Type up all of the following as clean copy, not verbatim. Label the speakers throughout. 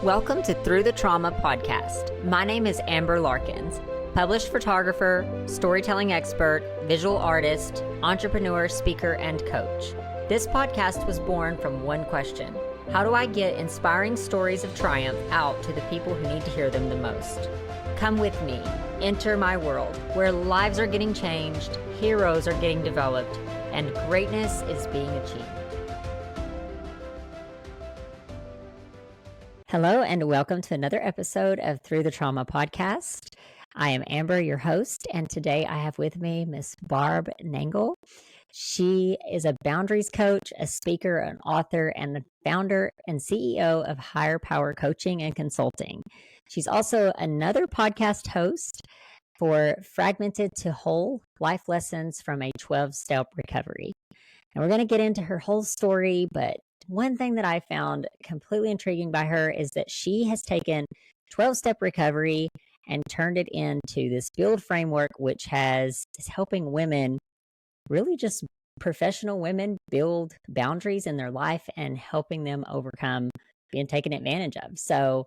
Speaker 1: Welcome to Through the Trauma podcast. My name is Amber Larkins, published photographer, storytelling expert, visual artist, entrepreneur, speaker, and coach. This podcast was born from one question: how do I get inspiring stories of triumph out to the people who need to hear them the most? Come with me, enter my world, where lives are getting changed, heroes are getting developed, and greatness is being achieved. Hello, and welcome to another episode of Through the Trauma podcast. I am Amber, your host, and today I have with me Miss Barb Nangle. She is a boundaries coach, a speaker, an author, and the founder and CEO of Higher Power Coaching and Consulting. She's also another podcast host for Fragmented to Whole: Life Lessons from a 12-Step Recovery. And we're going to get into her whole story, but one thing that I found completely intriguing by her is that she has taken 12-step recovery and turned it into this build framework, which is helping women, really just professional women, build boundaries in their life and helping them overcome being taken advantage of. So,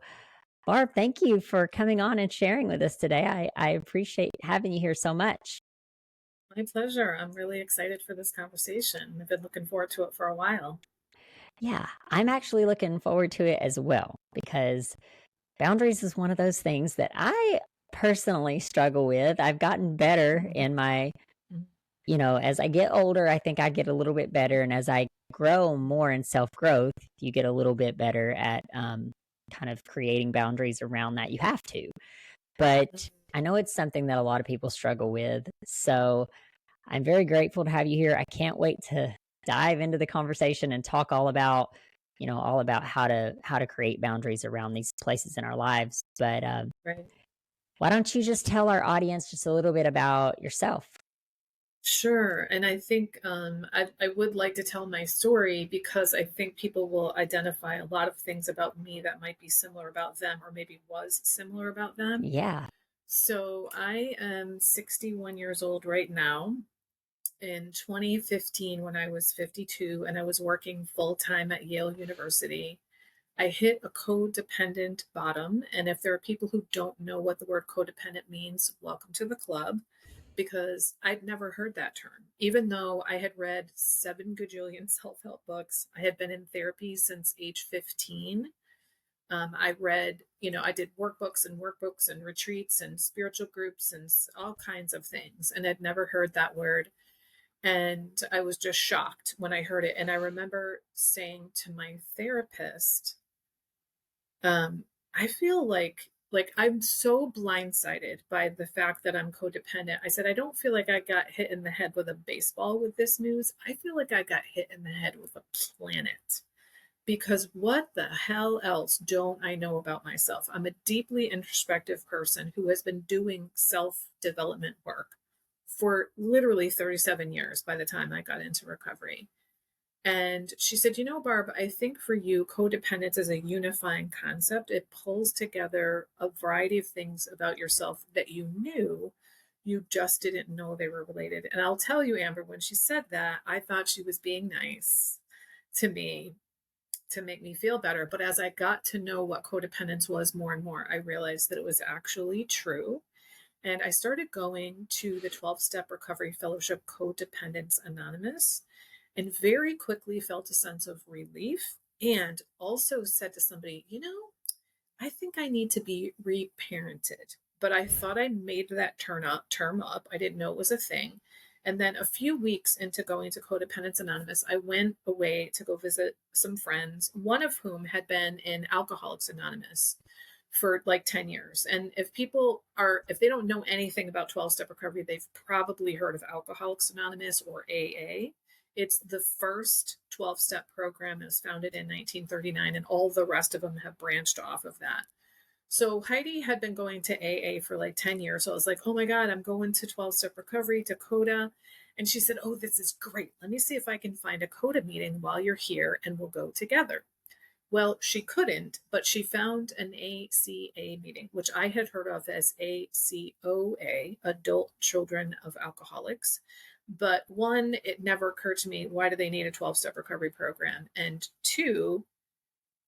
Speaker 1: Barb, thank you for coming on and sharing with us today. I appreciate having you here so much.
Speaker 2: My pleasure. I'm really excited for this conversation. I've been looking forward to it for a while.
Speaker 1: Yeah, I'm actually looking forward to it as well, because boundaries is one of those things that I personally struggle with. I've gotten better in my, as I get older, I think I get a little bit better. And as I grow more in self-growth, you get a little bit better at kind of creating boundaries around that. You have to. But I know it's something that a lot of people struggle with. So I'm very grateful to have you here. I can't wait to dive into the conversation and talk all about how to create boundaries around these places in our lives. But
Speaker 2: Right.
Speaker 1: Why don't you just tell our audience just a little bit about yourself?
Speaker 2: Sure. And I think I would like to tell my story because I think people will identify a lot of things about me that might be similar about them, or maybe was similar about them.
Speaker 1: Yeah.
Speaker 2: So I am 61 years old right now. In 2015, when I was 52 and I was working full time at Yale University, I hit a codependent bottom. And if there are people who don't know what the word codependent means, welcome to the club, because I'd never heard that term. Even though I had read 7 gajillion self-help books, I had been in therapy since age 15. I read, I did workbooks and retreats and spiritual groups and all kinds of things, and I'd never heard that word. And I was just shocked when I heard it. And I remember saying to my therapist, I feel like I'm so blindsided by the fact that I'm codependent. I said, I don't feel like I got hit in the head with a baseball with this news. I feel like I got hit in the head with a planet. Because what the hell else don't I know about myself? I'm a deeply introspective person who has been doing self-development work for literally 37 years by the time I got into recovery. And she said, Barb, I think for you, codependence is a unifying concept. It pulls together a variety of things about yourself that you knew, you just didn't know they were related. And I'll tell you, Amber, when she said that, I thought she was being nice to me to make me feel better. But as I got to know what codependence was more and more, I realized that it was actually true. And I started going to the 12-Step Recovery Fellowship, Codependence Anonymous, and very quickly felt a sense of relief, and also said to somebody, I think I need to be reparented. But I thought I made that term up. I didn't know it was a thing. And then a few weeks into going to Codependence Anonymous, I went away to go visit some friends, one of whom had been in Alcoholics Anonymous for like 10 years. And if they don't know anything about 12-step recovery, they've probably heard of Alcoholics Anonymous or AA. It's the first 12-step program. It was founded in 1939, and all the rest of them have branched off of that. So Heidi had been going to AA for like 10 years. So I was like, oh my God, I'm going to 12-step recovery to CODA. And she said, oh, this is great. Let me see if I can find a CODA meeting while you're here and we'll go together. Well, she couldn't, but she found an ACA meeting, which I had heard of as ACOA, Adult Children of Alcoholics. But one, it never occurred to me, why do they need a 12-step recovery program? And two,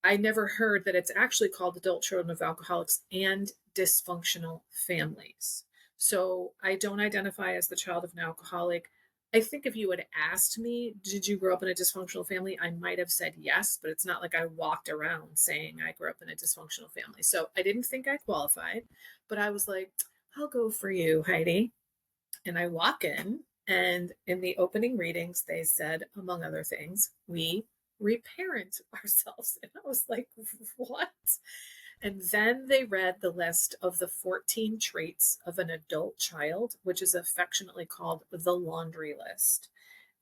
Speaker 2: I never heard that it's actually called Adult Children of Alcoholics and Dysfunctional Families. So I don't identify as the child of an alcoholic. I think if you had asked me, did you grow up in a dysfunctional family? I might have said yes, but it's not like I walked around saying I grew up in a dysfunctional family. So I didn't think I qualified, but I was like, I'll go for you, Heidi. And I walk in, and in the opening readings, they said, among other things, we reparent ourselves. And I was like, what? And then they read the list of the 14 traits of an adult child, which is affectionately called the laundry list.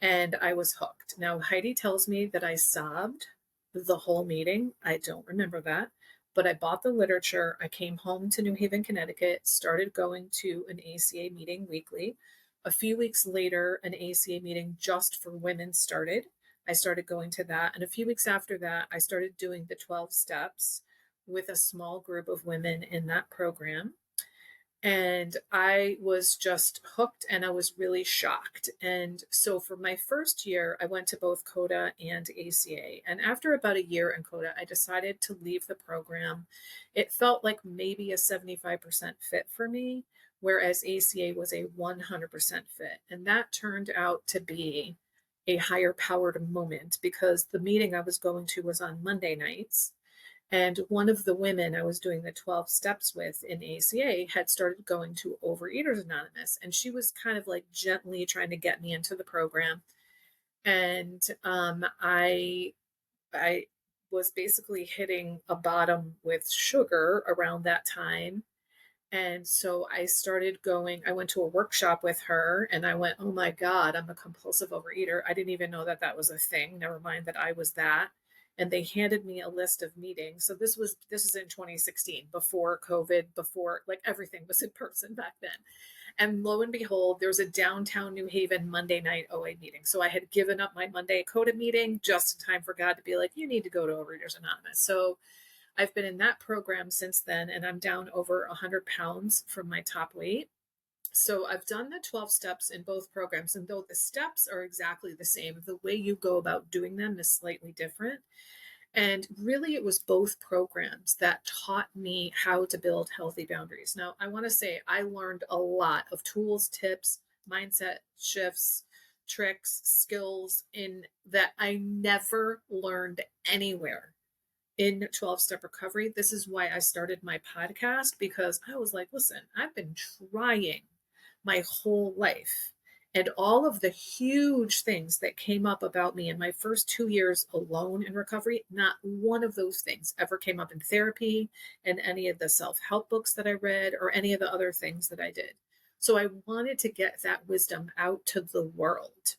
Speaker 2: And I was hooked. Now, Heidi tells me that I sobbed the whole meeting. I don't remember that. But I bought the literature. I came home to New Haven, Connecticut, started going to an ACA meeting weekly. A few weeks later, an ACA meeting just for women started. I started going to that. And a few weeks after that, I started doing the 12 steps with a small group of women in that program. And I was just hooked and I was really shocked. And so for my first year, I went to both CODA and ACA. And after about a year in CODA, I decided to leave the program. It felt like maybe a 75% fit for me, whereas ACA was a 100% fit. And that turned out to be a higher powered moment because the meeting I was going to was on Monday nights. And one of the women I was doing the 12 steps with in ACA had started going to Overeaters Anonymous. And she was kind of like gently trying to get me into the program. And I was basically hitting a bottom with sugar around that time. And so I started going, I went to a workshop with her and I went, oh my God, I'm a compulsive overeater. I didn't even know that that was a thing. Never mind that I was that. And they handed me a list of meetings. So this is in 2016, before COVID, before like everything was in person back then. And lo and behold, there was a downtown New Haven Monday night OA meeting. So I had given up my Monday CODA meeting just in time for God to be like, you need to go to Overeaters Anonymous. So I've been in that program since then, and I'm down over 100 pounds from my top weight. So I've done the 12 steps in both programs, and though the steps are exactly the same, the way you go about doing them is slightly different. And really, it was both programs that taught me how to build healthy boundaries. Now, I want to say I learned a lot of tools, tips, mindset shifts, tricks, skills in that I never learned anywhere in 12-step recovery. This is why I started my podcast, because I was like, listen, I've been trying my whole life. And all of the huge things that came up about me in my first 2 years alone in recovery, not one of those things ever came up in therapy and any of the self-help books that I read or any of the other things that I did. So I wanted to get that wisdom out to the world.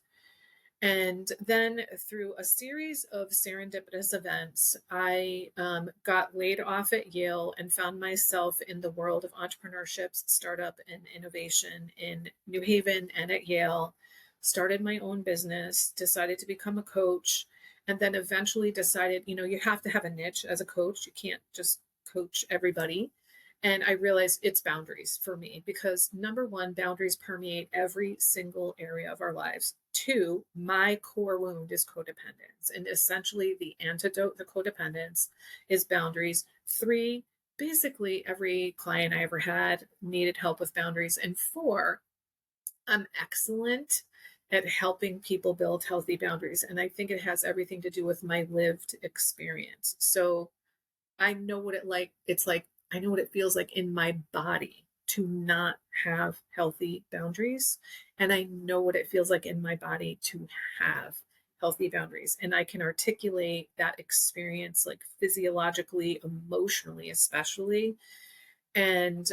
Speaker 2: And then through a series of serendipitous events, I got laid off at Yale and found myself in the world of entrepreneurship, startup, and innovation in New Haven and at Yale. Started my own business, decided to become a coach, and then eventually decided, you have to have a niche as a coach. You can't just coach everybody. And I realized it's boundaries for me because number one, boundaries permeate every single area of our lives. Two, my core wound is codependence. And essentially the antidote to codependence is boundaries. Three, basically every client I ever had needed help with boundaries. And four, I'm excellent at helping people build healthy boundaries. And I think it has everything to do with my lived experience. So I know what it's like, I know what it feels like in my body to not have healthy boundaries. And I know what it feels like in my body to have healthy boundaries. And I can articulate that experience like physiologically, emotionally, especially. And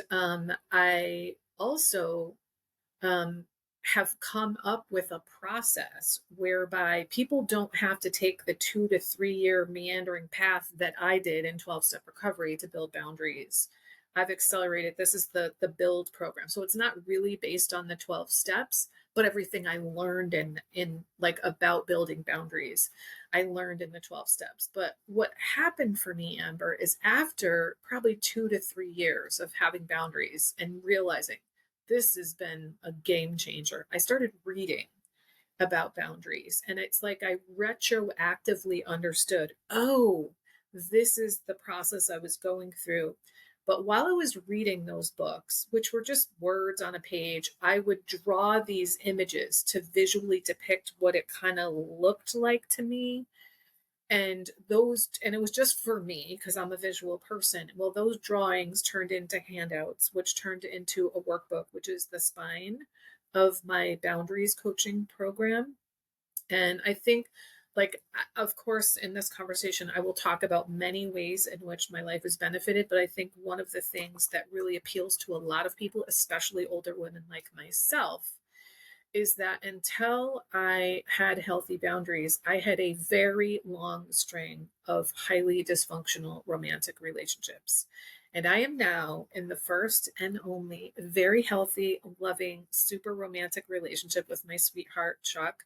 Speaker 2: I also um, have come up with a process whereby people don't have to take the 2 to 3 year meandering path that I did in 12-step recovery to build boundaries. I've accelerated. This is the build program. So it's not really based on the 12 steps, but everything I learned in like about building boundaries, I learned in the 12 steps. But what happened for me, Amber, is after probably 2 to 3 years of having boundaries and realizing this has been a game changer, I started reading about boundaries. And it's like I retroactively understood, oh, this is the process I was going through. But while I was reading those books, which were just words on a page, I would draw these images to visually depict what it kind of looked like to me. And it was just for me because I'm a visual person. Well, those drawings turned into handouts, which turned into a workbook, which is the spine of my boundaries coaching program. And I think, like, of course, in this conversation, I will talk about many ways in which my life has benefited. But I think one of the things that really appeals to a lot of people, especially older women like myself, is that until I had healthy boundaries, I had a very long string of highly dysfunctional romantic relationships. And I am now in the first and only very healthy, loving, super romantic relationship with my sweetheart, Chuck.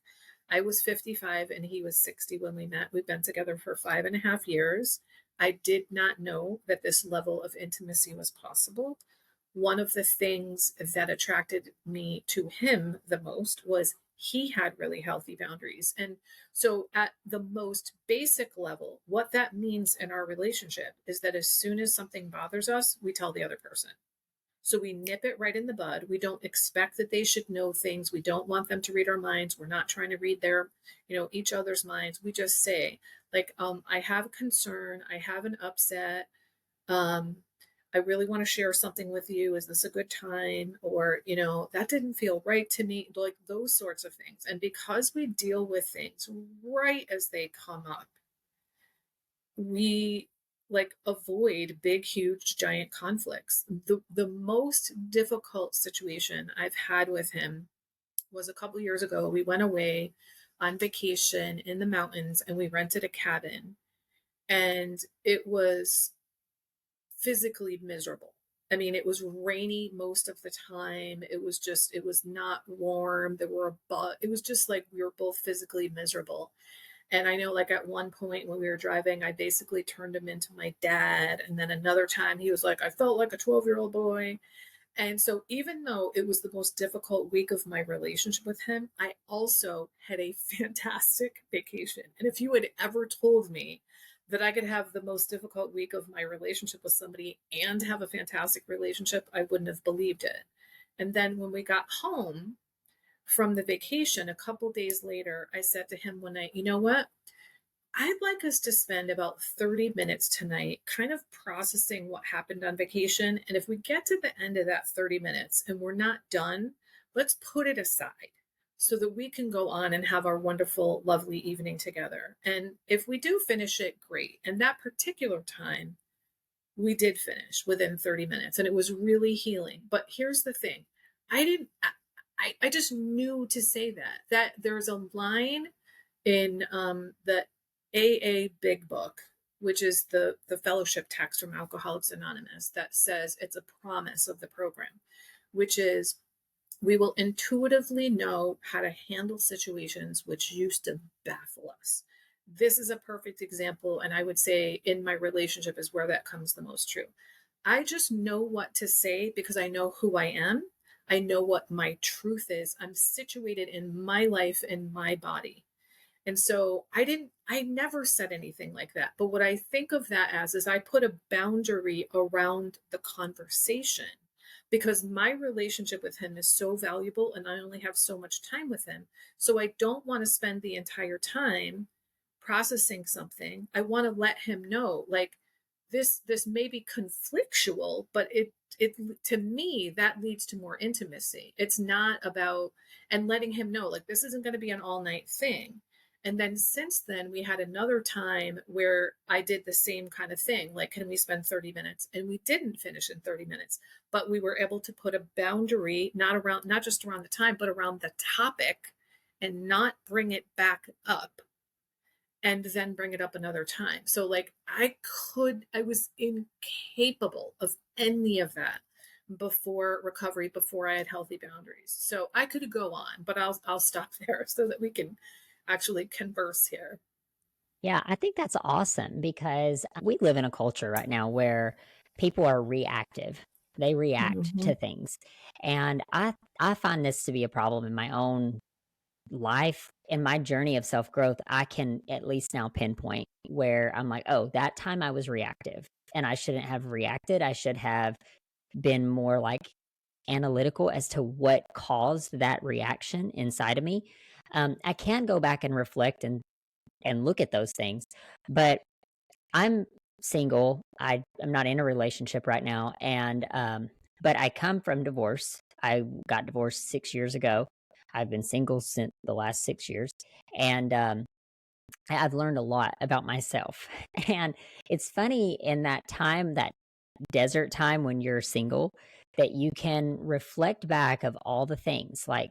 Speaker 2: I was 55 and he was 60 when we met. We've been together for 5.5 years. I did not know that this level of intimacy was possible. One of the things that attracted me to him the most was he had really healthy boundaries. And so, at the most basic level, what that means in our relationship is that as soon as something bothers us, we tell the other person. So we nip it right in the bud. We don't expect that they should know things. We don't want them to read our minds. We're not trying to read their, each other's minds. We just say, like, I have a concern. I have an upset. Um, I really want to share something with you. Is this a good time? Or, that didn't feel right to me, like those sorts of things. And because we deal with things right as they come up, we like avoid big, huge, giant conflicts. The most difficult situation I've had with him was a couple years ago. We went away on vacation in the mountains and we rented a cabin, and it was physically miserable. I mean, it was rainy most of the time. It was not warm. It was just like we were both physically miserable. And I know, like, at one point when we were driving, I basically turned him into my dad. And then another time he was like, I felt like a 12-year-old boy. And so, even though it was the most difficult week of my relationship with him, I also had a fantastic vacation. And if you had ever told me that I could have the most difficult week of my relationship with somebody and have a fantastic relationship, I wouldn't have believed it. And then when we got home from the vacation, a couple days later, I said to him one night, you know what? I'd like us to spend about 30 minutes tonight kind of processing what happened on vacation. And if we get to the end of that 30 minutes and we're not done, let's put it aside so that we can go on and have our wonderful, lovely evening together. And if we do finish it, great. And that particular time, we did finish within 30 minutes and it was really healing. But here's the thing. I didn't, I just knew to say that there's a line in the AA Big Book, which is the fellowship text from Alcoholics Anonymous, that says it's a promise of the program, which is we will intuitively know how to handle situations which used to baffle us. This is a perfect example, and I would say in my relationship is where that comes the most true. I just know what to say because I know who I am. I know what my truth is. I'm situated in my life, in my body. And so I never said anything like that. But what I think of that as is I put a boundary around the conversation because my relationship with him is so valuable and I only have so much time with him. So I don't want to spend the entire time processing something. I want to let him know, like, this may be conflictual, but it to me that leads to more intimacy. It's not about, and letting him know, like, this isn't going to be an all night thing. And then since then, we had another time where I did the same kind of thing. Like, can we spend 30 minutes? And we didn't finish in 30 minutes, but we were able to put a boundary, not just around the time, but around the topic, and not bring it back up and then bring it up another time. So, like, I was incapable of any of that before recovery, before I had healthy boundaries. So I could go on, but I'll stop there so that we can actually converse here.
Speaker 1: Yeah, I think that's awesome because we live in a culture right now where people are reactive. They react
Speaker 2: Mm-hmm.
Speaker 1: to things. And I find this to be a problem in my own life in my journey of self growth, I can at least now pinpoint where I'm like, oh, that time I was reactive and I shouldn't have reacted. I should have been more like analytical as to what caused that reaction inside of me. I can go back and reflect and look at those things, but I'm single. I'm not in a relationship right now, and but I come from divorce. I got divorced 6 years ago. I've been single since the last 6 years, and I've learned a lot about myself. And it's funny in that time, that desert time when you're single, that you can reflect back of all the things. Like,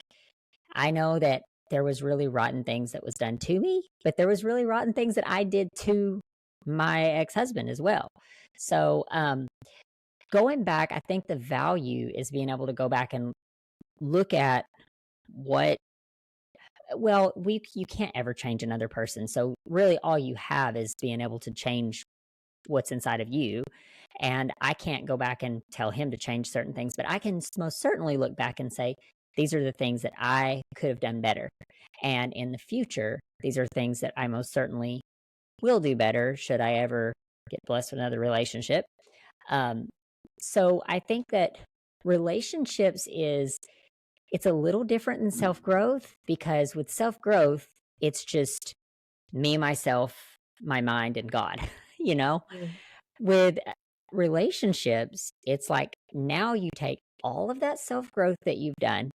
Speaker 1: I know that there was really rotten things that was done to me, but there was really rotten things that I did to my ex-husband as well. So, going back, I think the value is being able to go back and look at what well, we you can't ever change another person. So really all you have is being able to change what's inside of you. And I can't go back and tell him to change certain things, but I can most certainly look back and say, these are the things that I could have done better. And in the future, these are things that I most certainly will do better should I ever get blessed with another relationship. Um, so I think that relationships is it's a little different than self growth because with self growth, it's just me, myself, my mind, and God, you know?
Speaker 2: Mm.
Speaker 1: With relationships, it's like now you take all of that self growth that you've done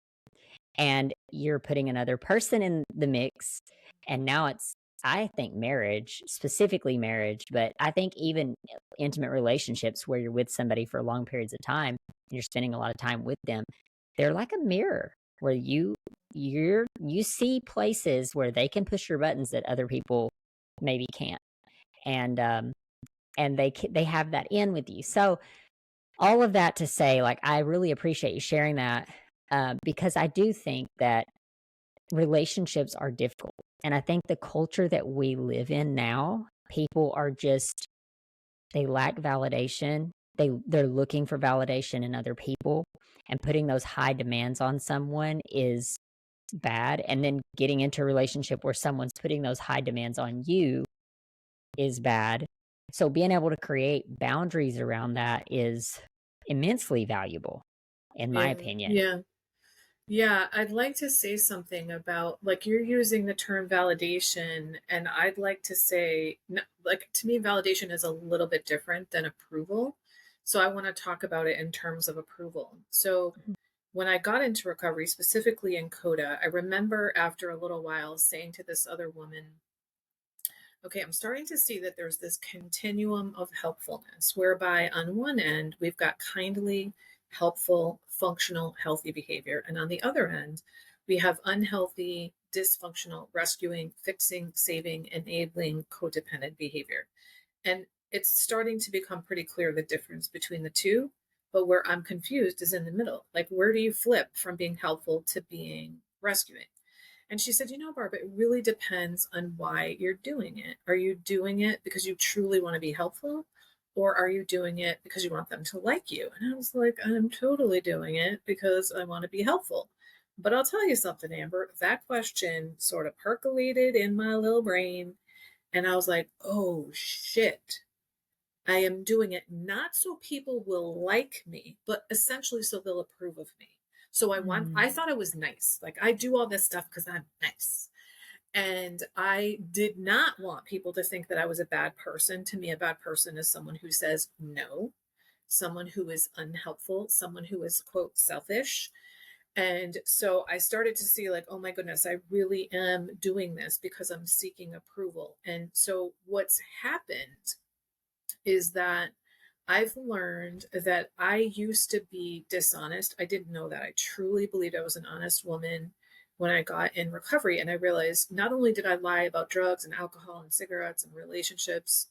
Speaker 1: and you're putting another person in the mix. And now it's, I think marriage, specifically marriage, but I think even intimate relationships where you're with somebody for long periods of time and you're spending a lot of time with them, they're like a mirror where you see places where they can push your buttons that other people maybe can't. And they have that in with you. So all of that to say, like, I really appreciate you sharing that because I do think that relationships are difficult, and I think the culture that we live in now, people are just they lack validation. They're looking for validation in other people, and putting those high demands on someone is bad. And then getting into a relationship where someone's putting those high demands on you is bad. So being able to create boundaries around that is immensely valuable, in my
Speaker 2: Yeah,
Speaker 1: opinion.
Speaker 2: yeah. Yeah, I'd like to say something about like you're using the term validation, and I'd like to say, like, to me, validation is a little bit different than approval. So I want to talk about it in terms of approval. So when I got into recovery, specifically in CODA, I remember after a little while saying to this other woman, okay, I'm starting to see that there's this continuum of helpfulness, whereby on one end, we've got kindly, helpful, functional, healthy behavior. And on the other end, we have unhealthy, dysfunctional, rescuing, fixing, saving, enabling, codependent behavior. And it's starting to become pretty clear the difference between the two. But where I'm confused is in the middle. Like, where do you flip from being helpful to being rescuing? And she said, Barb, it really depends on why you're doing it. Are you doing it because you truly want to be helpful? Or are you doing it because you want them to like you? And I was like, I'm totally doing it because I want to be helpful. But I'll tell you something, Amber, that question sort of percolated in my little brain. And I was like, oh shit. I am doing it not so people will like me, but essentially so they'll approve of me. So I
Speaker 1: Mm.
Speaker 2: thought I was nice. Like, I do all this stuff because I'm nice. And I did not want people to think that I was a bad person. To me, a bad person is someone who says no, someone who is unhelpful, someone who is, quote, selfish. And so I started to see, like, oh my goodness, I really am doing this because I'm seeking approval. And so what's happened is that I've learned that I used to be dishonest. I didn't know that. I truly believed I was an honest woman when I got in recovery. And I realized not only did I lie about drugs and alcohol and cigarettes and relationships,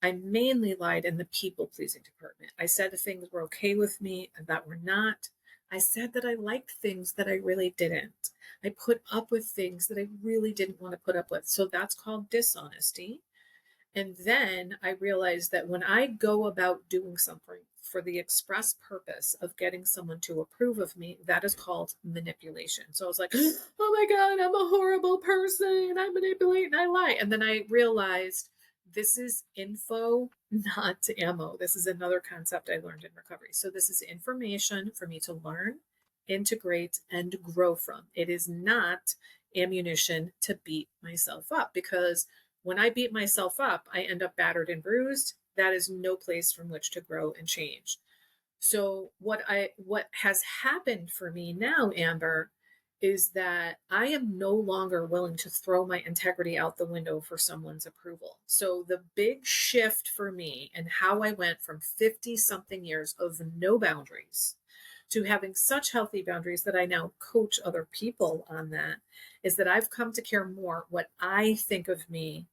Speaker 2: I mainly lied in the people pleasing department. I said things were okay with me and that were not. I said that I liked things that I really didn't. I put up with things that I really didn't want to put up with. So that's called dishonesty. And then I realized that when I go about doing for the express purpose of getting someone to approve of me, that is called manipulation. So I was like, oh my God, I'm a horrible person. I manipulate and I lie. And then I realized this is info, not ammo. This is another concept I learned in recovery. So this is information for me to learn, integrate, and grow from. It is not ammunition to beat myself up, because when I beat myself up, I end up battered and bruised. That is no place from which to grow and change. So what has happened for me now, Amber, is that I am no longer willing to throw my integrity out the window for someone's approval. So the big shift for me and how I went from 50 something years of no boundaries to having such healthy boundaries that I now coach other people on that is that I've come to care more what I think of me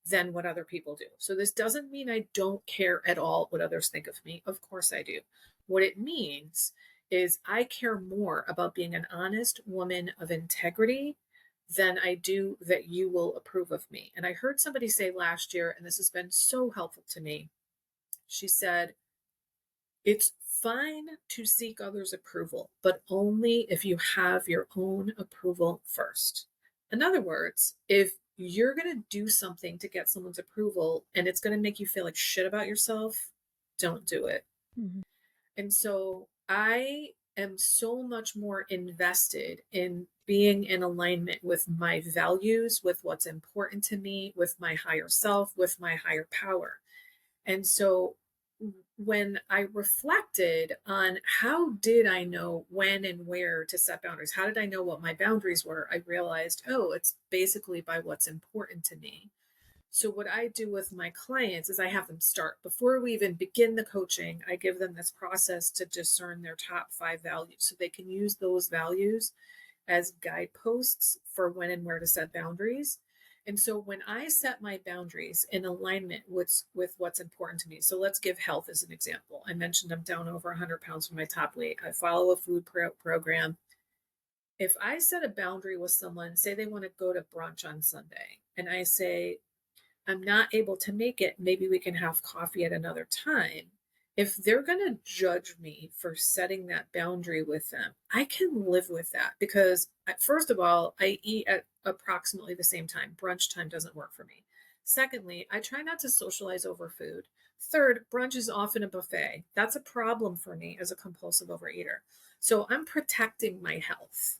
Speaker 2: than what other people do. So this doesn't mean I don't care at all what others think of me. Of course I do. What it means is I care more about being an honest woman of integrity than I do that you will approve of me. And I heard somebody say last year, and this has been so helpful to me. She said, it's fine to seek others' approval, but only if you have your own approval first. In other words, if you're going to do something to get someone's approval and it's going to make you feel like shit about yourself, don't do it.
Speaker 1: Mhm.
Speaker 2: And so I am so much more invested in being in alignment with my values, with what's important to me, with my higher self, with my higher power. And so when I reflected on how did I know when and where to set boundaries, how did I know what my boundaries were, I realized, oh, it's basically by what's important to me. So what I do with my clients is I have them start before we even begin the coaching. I give them this process to discern their top 5 values so they can use those values as guideposts for when and where to set boundaries. And so when I set my boundaries in alignment with what's important to me, so let's give health as an example. I mentioned I'm down over 100 pounds from my top weight. I follow a food program. If I set a boundary with someone, say they want to go to brunch on Sunday, and I say, I'm not able to make it, maybe we can have coffee at another time. If they're going to judge me for setting that boundary with them, I can live with that because, first of all, I eat at approximately the same time. Brunch time doesn't work for me. Secondly, I try not to socialize over food. Third, brunch is often a buffet. That's a problem for me as a compulsive overeater. So I'm protecting my health.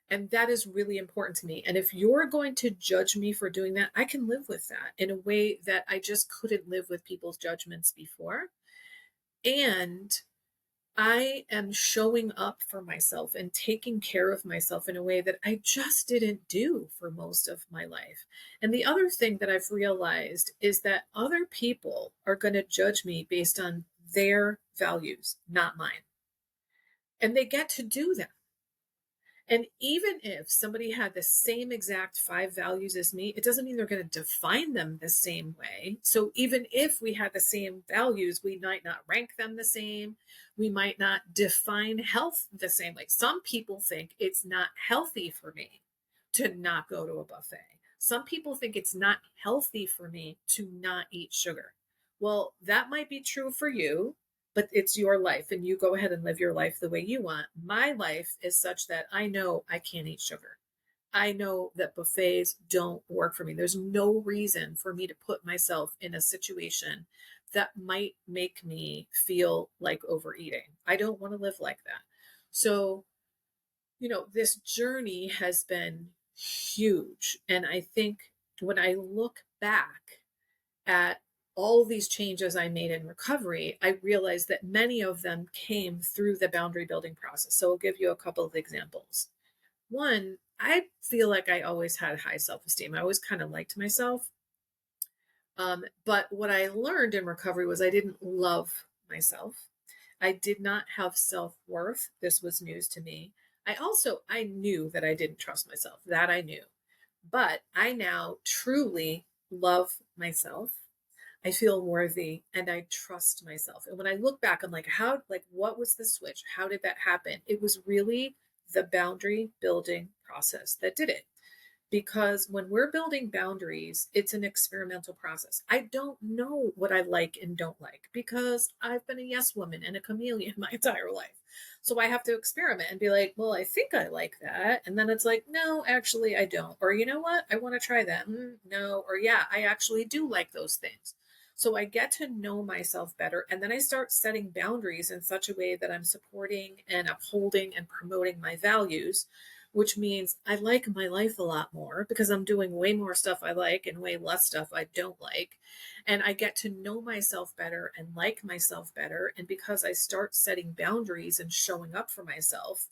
Speaker 2: And that is really important to me. And if you're going to judge me for doing that, I can live with that in a way that I just couldn't live with people's judgments before. And I am showing up for myself and taking care of myself in a way that I just didn't do for most of my life. And the other thing that I've realized is that other people are going to judge me based on their values, not mine. And they get to do that. And even if somebody had the same exact 5 values as me, it doesn't mean they're going to define them the same way. So even if we had the same values, we might not rank them the same. We might not define health the same way. Some people think it's not healthy for me to not go to a buffet. Some people think it's not healthy for me to not eat sugar. Well, that might be true for you, but it's your life and you go ahead and live your life the way you want. My life is such that I know I can't eat sugar. I know that buffets don't work for me. There's no reason for me to put myself in a situation that might make me feel like overeating. I don't want to live like that. So, this journey has been huge. And I think when I look back at all these changes I made in recovery, I realized that many of them came through the boundary building process. So I'll give you a couple of examples. One, I feel like I always had high self-esteem. I always kind of liked myself. But what I learned in recovery was I didn't love myself. I did not have self-worth. This was news to me. I knew that I didn't trust myself. That I knew. But I now truly love myself. I feel worthy and I trust myself. And when I look back, I'm like, what was the switch? How did that happen? It was really the boundary building process that did it. because when we're building boundaries, it's an experimental process. I don't know what I like and don't like because I've been a yes woman and a chameleon my entire life. So I have to experiment and be like, well, I think I like that. And then it's like, no, actually, I don't. Or you know what? I want to try that. No. Or yeah, I actually do like those things. So I get to know myself better. And then I start setting boundaries in such a way that I'm supporting and upholding and promoting my values, which means I like my life a lot more because I'm doing way more stuff I like and way less stuff I don't like. And I get to know myself better and like myself better. And because I start setting boundaries and showing up for myself,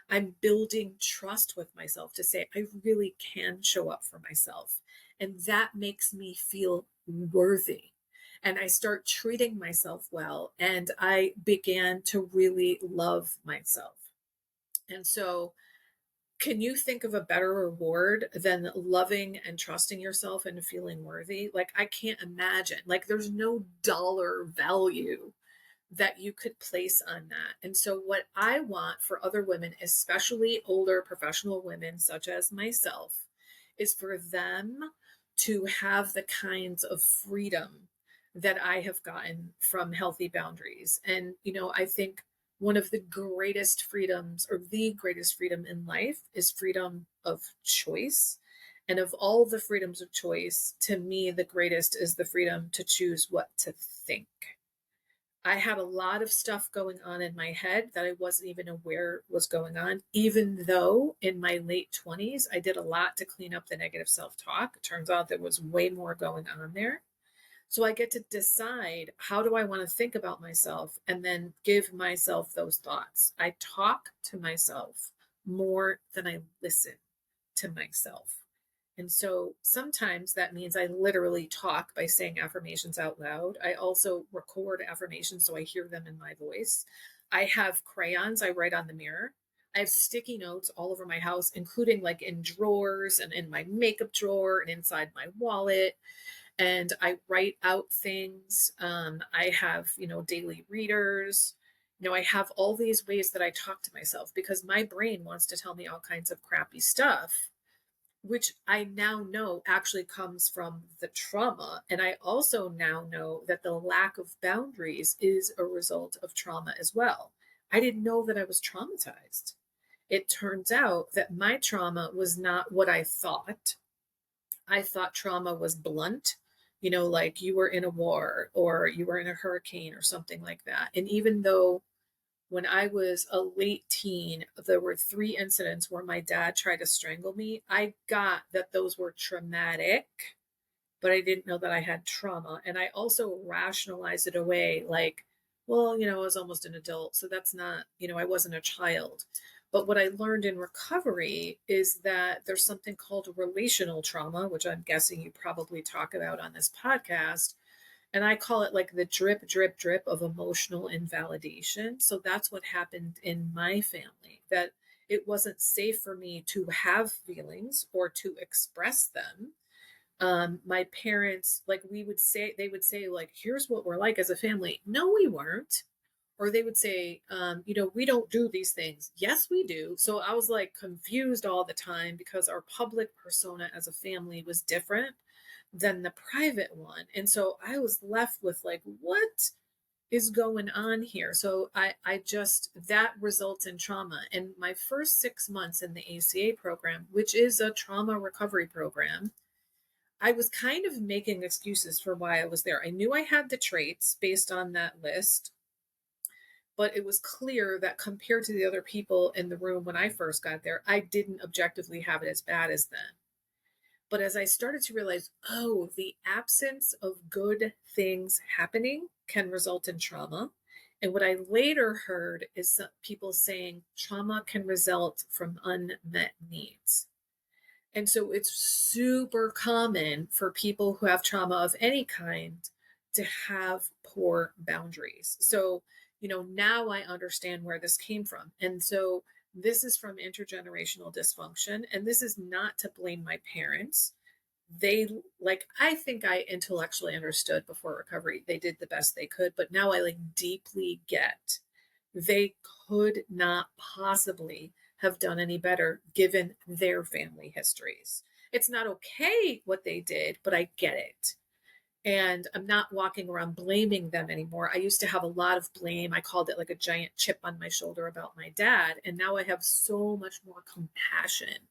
Speaker 2: I'm building trust with myself to say, I really can show up for myself. And that makes me feel worthy. And I start treating myself well. And I began to really love myself. And so, can you think of a better reward than loving and trusting yourself and feeling worthy? Like, I can't imagine. Like, there's no dollar value that you could place on that. And so, what I want for other women, especially older professional women such as myself, is for them to have the kinds of freedom that I have gotten from healthy boundaries. And, I think one of the greatest freedoms, or the greatest freedom in life, is freedom of choice. And of all the freedoms of choice, to me, the greatest is the freedom to choose what to think. I had a lot of stuff going on in my head that I wasn't even aware was going on, even though in my late 20s, I did a lot to clean up the negative self talk. It turns out there was way more going on there. So I get to decide, how do I want to think about myself and then give myself those thoughts. I talk to myself more than I listen to myself. And so sometimes that means I literally talk by saying affirmations out loud. I also record affirmations so I hear them in my voice. I have crayons I write on the mirror. I have sticky notes all over my house, including like in drawers and in my makeup drawer and inside my wallet. And I write out things. I have, daily readers. I have all these ways that I talk to myself because my brain wants to tell me all kinds of crappy stuff, which I now know actually comes from the trauma. And I also now know that the lack of boundaries is a result of trauma as well. I didn't know that I was traumatized. It turns out that my trauma was not what I thought. I thought trauma was blunt, like you were in a war or you were in a hurricane or something like that. And even though when I was a late teen, there were 3 incidents where my dad tried to strangle me. I got that those were traumatic, but I didn't know that I had trauma. And I also rationalized it away like, well, I was almost an adult. So that's not, I wasn't a child. But what I learned in recovery is that there's something called relational trauma, which I'm guessing you probably talk about on this podcast. And I call it like the drip, drip, drip of emotional invalidation. So that's what happened in my family, that it wasn't safe for me to have feelings or to express them. My parents, like they would say like, here's what we're like as a family. No, we weren't. Or they would say, we don't do these things. Yes, we do. So I was like confused all the time because our public persona as a family was different than the private one. And so I was left with like, what is going on here? So I just, that results in trauma. And my first 6 months in the ACA program, which is a trauma recovery program, I was kind of making excuses for why I was there. I knew I had the traits based on that list, but it was clear that compared to the other people in the room when I first got there, I didn't objectively have it as bad as them. But as I started to realize, oh, the absence of good things happening can result in trauma. And what I later heard is people saying trauma can result from unmet needs. And so it's super common for people who have trauma of any kind to have poor boundaries. So, now I understand where this came from. And so this is from intergenerational dysfunction. And this is not to blame my parents. I think I intellectually understood before recovery. They did the best they could, but now I deeply get they could not possibly have done any better given their family histories. It's not okay what they did, but I get it. And I'm not walking around blaming them anymore. I used to have a lot of blame. I called it like a giant chip on my shoulder about my dad. And now I have so much more compassion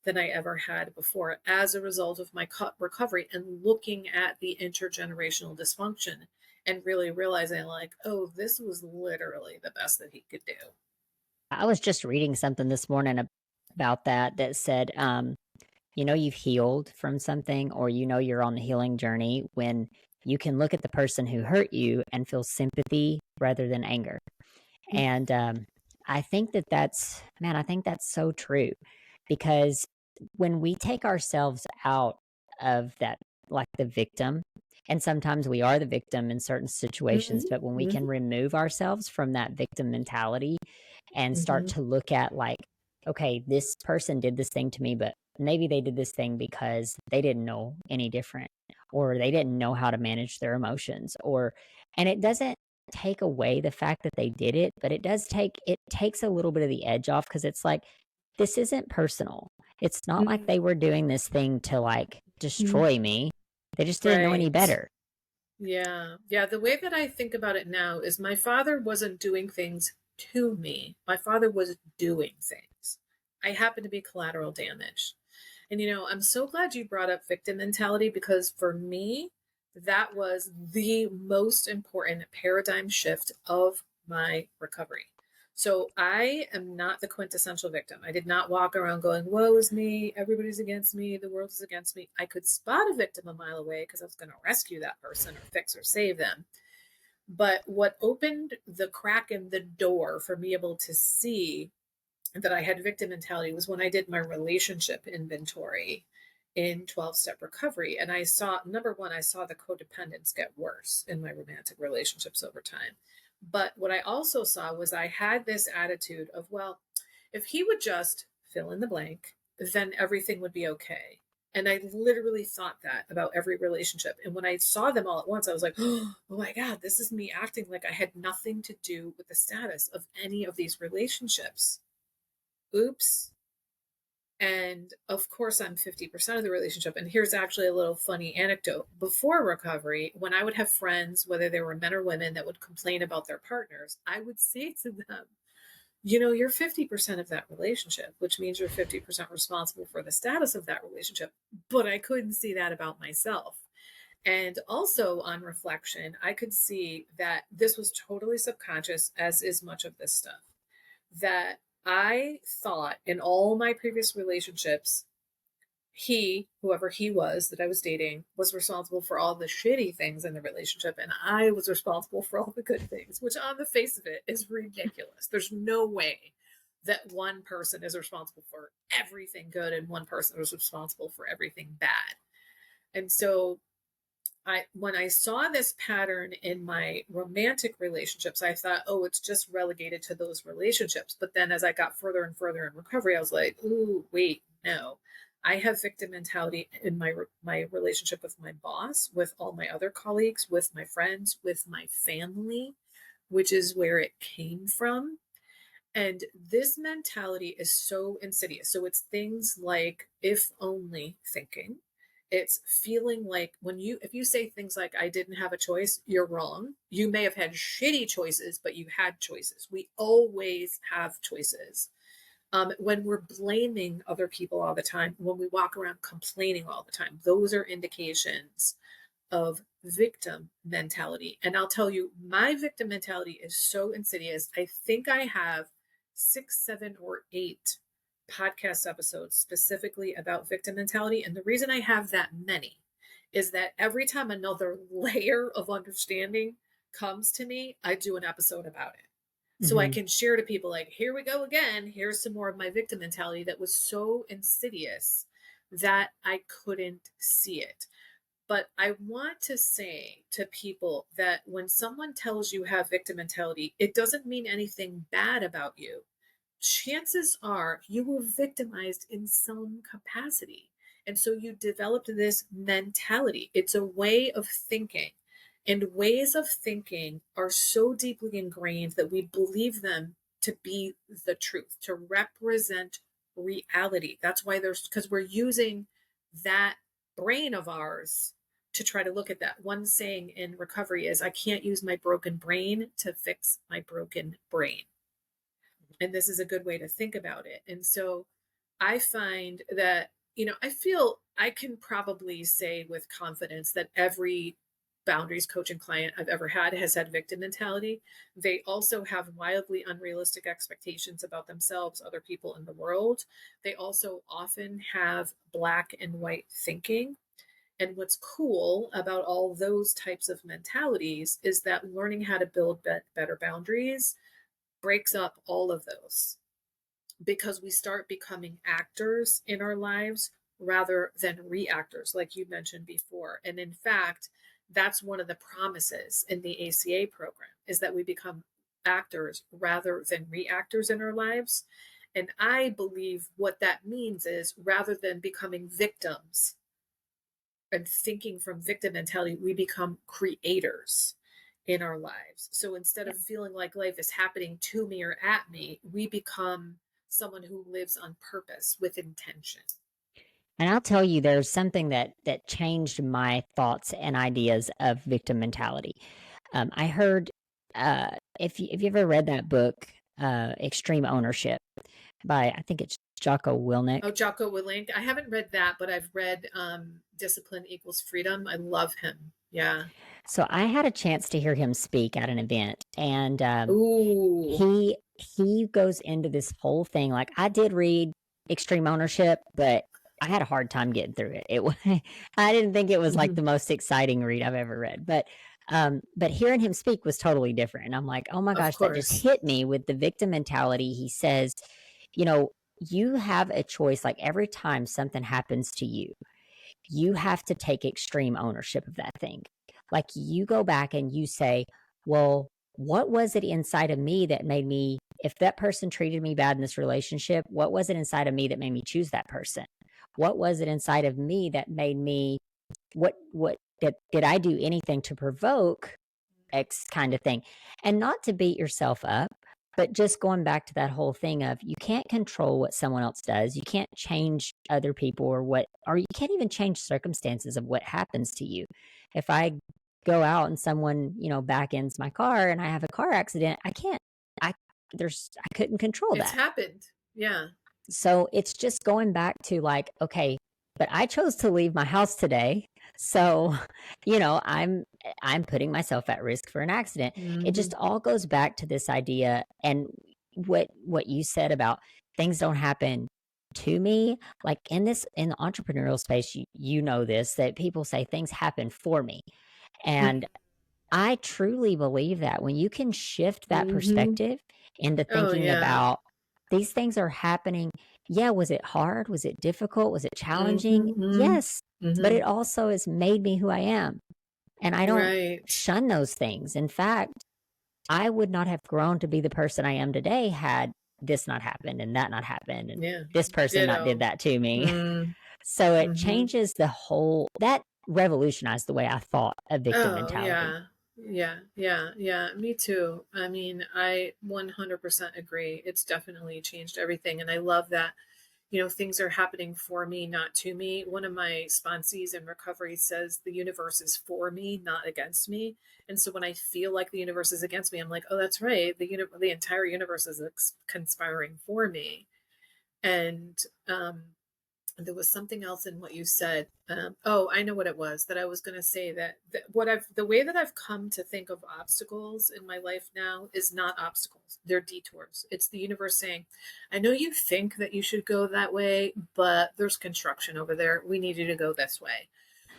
Speaker 2: than I ever had before as a result of my recovery and looking at the intergenerational dysfunction and really realizing, like, oh, this was literally the best that he could do.
Speaker 1: I was just reading something this morning about that said, you've healed from something, or you're on the healing journey when you can look at the person who hurt you and feel sympathy rather than anger. And I think I think that's so true, because when we take ourselves out of that, like the victim, and sometimes we are the victim in certain situations, but when we can
Speaker 2: Mm-hmm.
Speaker 1: remove ourselves from that victim mentality and start
Speaker 2: Mm-hmm.
Speaker 1: to look at, like, okay, this person did this thing to me, but maybe they did this thing because they didn't know any different, or they didn't know how to manage their emotions, and it doesn't take away the fact that they did it, but it takes a little bit of the edge off, because it's like, this isn't personal. It's not like they were doing this thing to, like,
Speaker 2: Mm-hmm.
Speaker 1: destroy me. They just didn't know any
Speaker 2: Right.
Speaker 1: better.
Speaker 2: Yeah. Yeah. The way that I think about it now is my father wasn't doing things to me. My father was doing things. I happen to be collateral damage. And, I'm so glad you brought up victim mentality, because for me, that was the most important paradigm shift of my recovery. So I am not the quintessential victim. I did not walk around going, woe is me, everybody's against me, the world is against me. I could spot a victim a mile away because I was going to rescue that person or fix or save them. But what opened the crack in the door for me able to see that I had victim mentality was when I did my relationship inventory in 12-step recovery. And I saw, number one, I saw the codependence get worse in my romantic relationships over time. But what I also saw was I had this attitude of, well, if he would just fill in the blank, then everything would be okay. And I literally thought that about every relationship. And when I saw them all at once, I was like, oh my God, this is me acting like I had nothing to do with the status of any of these relationships. Oops. And of course, I'm 50% of the relationship. And here's actually a little funny anecdote. Before recovery, when I would have friends, whether they were men or women, that would complain about their partners, I would say to them, you're 50% of that relationship, which means you're 50% responsible for the status of that relationship. But I couldn't see that about myself. And also on reflection, I could see that this was totally subconscious, as is much of this stuff, that I thought in all my previous relationships, whoever he was that I was dating, was responsible for all the shitty things in the relationship, and I was responsible for all the good things, which on the face of it is ridiculous. There's no way that one person is responsible for everything good and one person is responsible for everything bad. And so when I saw this pattern in my romantic relationships, I thought, oh, it's just relegated to those relationships. But then as I got further and further in recovery, I was like, ooh, wait, no. I have victim mentality in my relationship with my boss, with all my other colleagues, with my friends, with my family, which is where it came from. And this mentality is so insidious. So it's things like if only thinking. It's feeling like if you say things like, I didn't have a choice, you're wrong. You may have had shitty choices, but you had choices. We always have choices. When we're blaming other people all the time, when we walk around complaining all the time, those are indications of victim mentality. And I'll tell you, my victim mentality is so insidious. I think I have 6, 7, or 8 podcast episodes specifically about victim mentality. And the reason I have that many is that every time another layer of understanding comes to me, I do an episode about it. So I
Speaker 1: Mm-hmm.
Speaker 2: can share to people, like, here we go again. Here's some more of my victim mentality that was so insidious that I couldn't see it. But I want to say to people that when someone tells you have victim mentality, it doesn't mean anything bad about you. Chances are you were victimized in some capacity. And so you developed this mentality. It's a way of thinking. And ways of thinking are so deeply ingrained that we believe them to be the truth, to represent reality. That's why because we're using that brain of ours to try to look at that. One saying in recovery is, I can't use my broken brain to fix my broken brain. And this is a good way to think about it. And so I find that, I feel I can probably say with confidence that every boundaries coaching client I've ever had has had victim mentality. They also have wildly unrealistic expectations about themselves, other people in the world. They also often have black and white thinking. And what's cool about all those types of mentalities is that learning how to build better boundaries breaks up all of those, because we start becoming actors in our lives rather than reactors, like you mentioned before. And in fact, that's one of the promises in the ACA program, is that we become actors rather than reactors in our lives. And I believe what that means is, rather than becoming victims and thinking from victim mentality, we become creators in our lives. So instead of feeling like life is happening to me or at me, we become someone who lives on purpose with intention.
Speaker 1: And I'll tell you, there's something that changed my thoughts and ideas of victim mentality. I heard, if you ever read that book, Extreme Ownership, by, I think it's Jocko Willink.
Speaker 2: Oh, Jocko Willink. I haven't read that, but I've read Discipline Equals Freedom. I love him. Yeah.
Speaker 1: So I had a chance to hear him speak at an event, and
Speaker 2: Ooh.
Speaker 1: he goes into this whole thing. Like, I did read Extreme Ownership, but I had a hard time getting through it. I didn't think it was like the most exciting read I've ever read. But hearing him speak was totally different. And I'm like, oh my
Speaker 2: Of
Speaker 1: gosh, that just
Speaker 2: course.
Speaker 1: hit me with the victim mentality. He says, you know, you have a choice. Like, every time something happens to you, you have to take extreme ownership of that thing. Like, you go back and you say, well, what was it inside of me that made me, if that person treated me bad in this relationship, what was it inside of me that made me choose that person? What was it inside of me that made me, what did I do anything to provoke X kind of thing? And not to beat yourself up, but just going back to that whole thing of, you can't control what someone else does. You can't change other people, or you can't even change circumstances of what happens to you. If I go out and someone, back ends my car and I have a car accident, I couldn't control
Speaker 2: It's
Speaker 1: that.
Speaker 2: happened. Yeah.
Speaker 1: So it's just going back to, like, okay, but I chose to leave my house today. So, I'm putting myself at risk for an accident. It
Speaker 2: Mm-hmm.
Speaker 1: just all goes back to this idea, and what you said about things don't happen to me. Like, in the entrepreneurial space, you know this, that people say things happen for me. And I truly believe that when you can shift that
Speaker 2: Mm-hmm.
Speaker 1: perspective into
Speaker 2: Oh,
Speaker 1: thinking
Speaker 2: yeah.
Speaker 1: about, these things are happening. Yeah, was it hard? Was it difficult? Was it challenging?
Speaker 2: Mm-hmm.
Speaker 1: Yes, but
Speaker 2: Mm-hmm.
Speaker 1: it also has made me who I am. And I don't
Speaker 2: Right.
Speaker 1: shun those things. In fact, I would not have grown to be the person I am today had this not happened and that not happened and
Speaker 2: Yeah.
Speaker 1: this person not did
Speaker 2: Ditto.
Speaker 1: that to me.
Speaker 2: Mm.
Speaker 1: So it
Speaker 2: Mm-hmm.
Speaker 1: changes that revolutionized the way I thought of victim
Speaker 2: Oh,
Speaker 1: mentality.
Speaker 2: yeah. Yeah, yeah, yeah. Me too. I mean, I 100% agree. It's definitely changed everything. And I love that, things are happening for me, not to me. One of my sponsees in recovery says the universe is for me, not against me. And so when I feel like the universe is against me, I'm like, oh, that's right. The entire universe is conspiring for me. And there was something else in what you said. Oh, I know what it was that I was going to say, that the way that I've come to think of obstacles in my life now is not obstacles. They're detours. It's the universe saying, I know you think that you should go that way, but there's construction over there. We need you to go this way.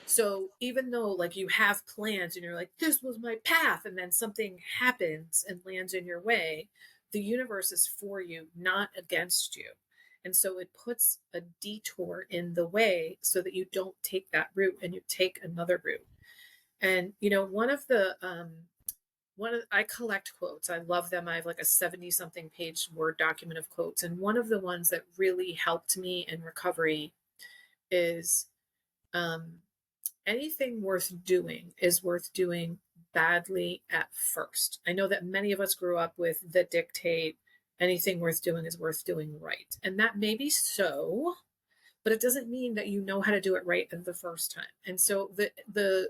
Speaker 2: So even though, like, you have plans and you're like, this was my path, and then something happens and lands in your way, the universe is for you, not against you. And so it puts a detour in the way so that you don't take that route and you take another route. And I collect quotes. I love them. I have like a 70 something page Word document of quotes. And one of the ones that really helped me in recovery is, um, anything worth doing is worth doing badly at first. I know that many of us grew up with the dictate, anything worth doing is worth doing right. And that may be so, but it doesn't mean that you know how to do it right the first time. And so the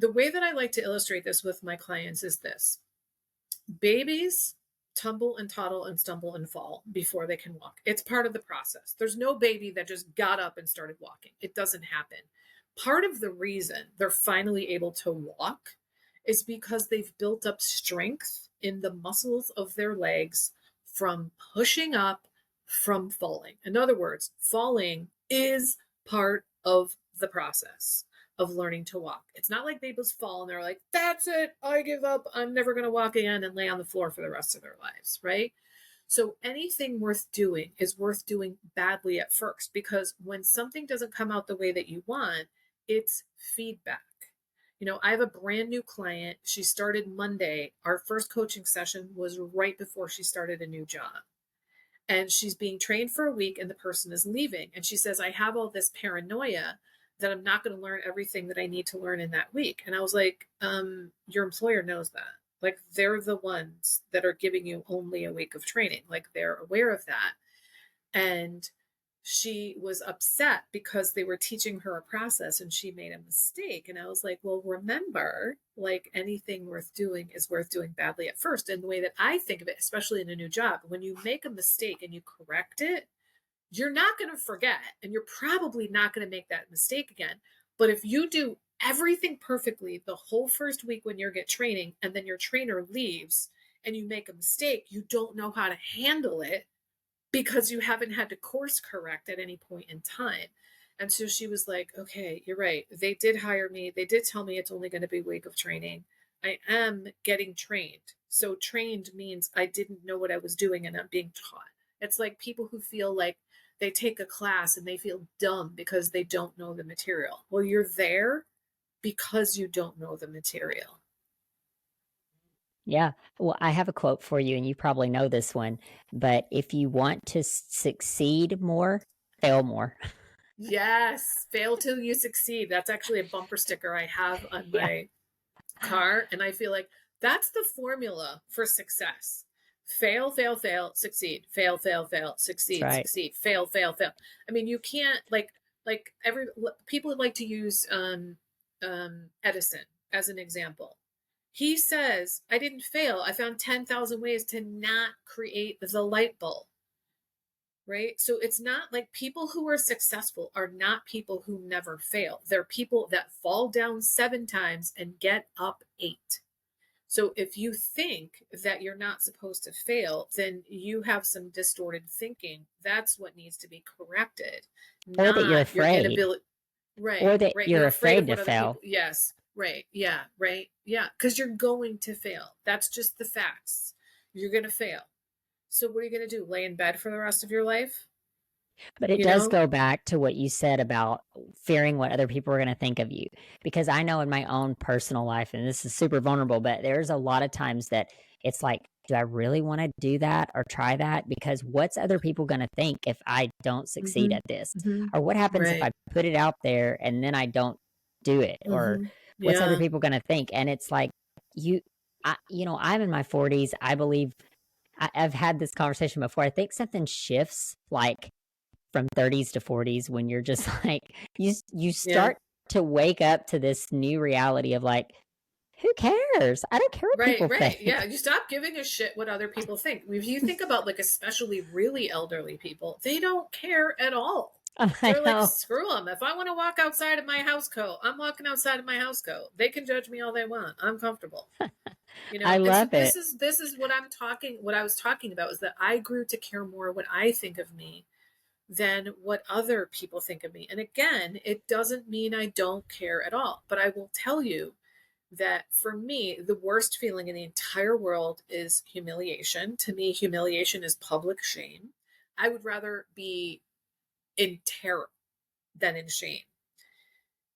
Speaker 2: way that I like to illustrate this with my clients is this: babies tumble and toddle and stumble and fall before they can walk. It's part of the process. There's no baby that just got up and started walking. It doesn't happen. Part of the reason they're finally able to walk is because they've built up strength in the muscles of their legs from pushing up, from falling. In other words, falling is part of the process of learning to walk. It's not like babies fall and they're like, that's it, I give up, I'm never going to walk again, and lay on the floor for the rest of their lives, right? So anything worth doing is worth doing badly at first, because when something doesn't come out the way that you want, it's feedback. I have a brand new client. She started Monday. Our first coaching session was right before she started a new job. And she's being trained for a week and the person is leaving. And she says, I have all this paranoia that I'm not going to learn everything that I need to learn in that week. And I was like, your employer knows that. Like, they're the ones that are giving you only a week of training. Like, they're aware of that. And she was upset because they were teaching her a process and she made a mistake. And I was like, well, remember, like, anything worth doing is worth doing badly at first. And the way that I think of it, especially in a new job, when you make a mistake and you correct it, you're not going to forget, and you're probably not going to make that mistake again. But if you do everything perfectly the whole first week when you get training, and then your trainer leaves and you make a mistake, you don't know how to handle it because you haven't had to course correct at any point in time. And so she was like, okay, you're right. They did hire me. They did tell me it's only going to be a week of training. I am getting trained. So trained means I didn't know what I was doing and I'm being taught. It's like people who feel like they take a class and they feel dumb because they don't know the material. Well, you're there because you don't know the material.
Speaker 1: Yeah. Well, I have a quote for you, and you probably know this one, but if you want to succeed more, fail more.
Speaker 2: Yes. Fail till you succeed. That's actually a bumper sticker I have on
Speaker 1: Yeah.
Speaker 2: my car. And I feel like that's the formula for success. Fail, fail, fail, succeed. Fail, fail, fail,
Speaker 1: That's
Speaker 2: succeed,
Speaker 1: right.
Speaker 2: succeed. Fail, fail, fail. I mean, you can't like every people like to use Edison as an example. He says, I didn't fail. I found 10,000 ways to not create the light bulb. Right? So it's not like people who are successful are not people who never fail. They're people that fall down 7 times and get up 8. So if you think that you're not supposed to fail, then you have some distorted thinking. That's what needs to be corrected,
Speaker 1: Or that you're
Speaker 2: not your
Speaker 1: afraid,
Speaker 2: inability. Right,
Speaker 1: or that
Speaker 2: right.
Speaker 1: you're
Speaker 2: You're afraid of
Speaker 1: afraid to
Speaker 2: what other
Speaker 1: fail.
Speaker 2: people. Yes, right. Yeah, right. Yeah, because you're going to fail. That's just the facts. You're going to fail. So what are you going to do? Lay in bed for the rest of your life?
Speaker 1: But it
Speaker 2: You
Speaker 1: does
Speaker 2: know?
Speaker 1: go back to what you said about fearing what other people are going to think of you. Because I know in my own personal life, and this is super vulnerable, but there's a lot of times that it's like, do I really want to do that or try that? Because what's other people going to think if I don't succeed
Speaker 2: Mm-hmm.
Speaker 1: at this?
Speaker 2: Mm-hmm.
Speaker 1: Or what happens if
Speaker 2: Right.
Speaker 1: I put it out there and then I don't do it? Or
Speaker 2: Mm-hmm.
Speaker 1: what's other
Speaker 2: Yeah.
Speaker 1: people going to think? And it's like, I'm in my 40s. I believe I've had this conversation before. I think something shifts like from 30s to 40s when you're just like you
Speaker 2: Yeah.
Speaker 1: start to wake up to this new reality of like, who cares? I don't care what
Speaker 2: Right,
Speaker 1: people
Speaker 2: right.
Speaker 1: think.
Speaker 2: Yeah. You stop giving a shit what other people think. If you think about, like, especially really elderly people, they don't care at all.
Speaker 1: I
Speaker 2: They're like,
Speaker 1: know.
Speaker 2: screw them. If I want to walk outside of my house coat, I'm walking outside of my house coat. They can judge me all they want. I'm comfortable.
Speaker 1: I
Speaker 2: And so
Speaker 1: love it.
Speaker 2: this is what I was talking about, is that I grew to care more what I think of me than what other people think of me. And again, it doesn't mean I don't care at all, but I will tell you that for me, the worst feeling in the entire world is humiliation. To me, humiliation is public shame. I would rather be in terror than in shame.